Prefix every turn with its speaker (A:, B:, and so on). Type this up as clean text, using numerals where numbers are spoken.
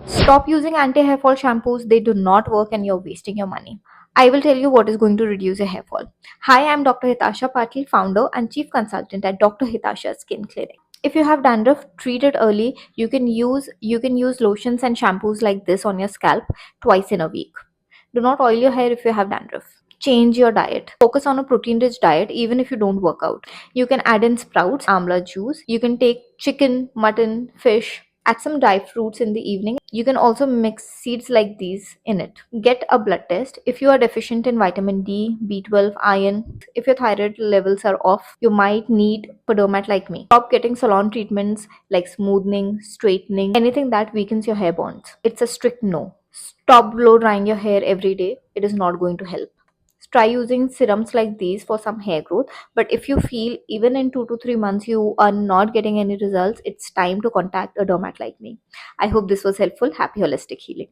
A: Stop using anti-hair fall shampoos. They do not work and you're wasting your money. I will tell you what is going to reduce your hair fall. Hi, I'm Dr. Hitasha Patil, founder and chief consultant at Dr. Hitasha Skin Clinic. If you have dandruff, treat it early. You can use lotions and shampoos like this on your scalp twice in a week. Do not oil your hair if you have dandruff. Change your diet. Focus on a protein rich diet even if you don't work out. You can add in sprouts, amla juice. You can take chicken, mutton, fish. Add some dry fruits in the evening. You can also mix seeds like these in it. Get a blood test. If you are deficient in vitamin D, B12, iron, if your thyroid levels are off, you might need a dermat like me. Stop getting salon treatments like smoothing, straightening, anything that weakens your hair bonds. It's a strict no. Stop blow drying your hair every day. It is not going to help. Try using serums like these for some hair growth. But if you feel even in 2 to 3 months you are not getting any results, it's time to contact a dermat like me. I hope this was helpful. Happy holistic healing.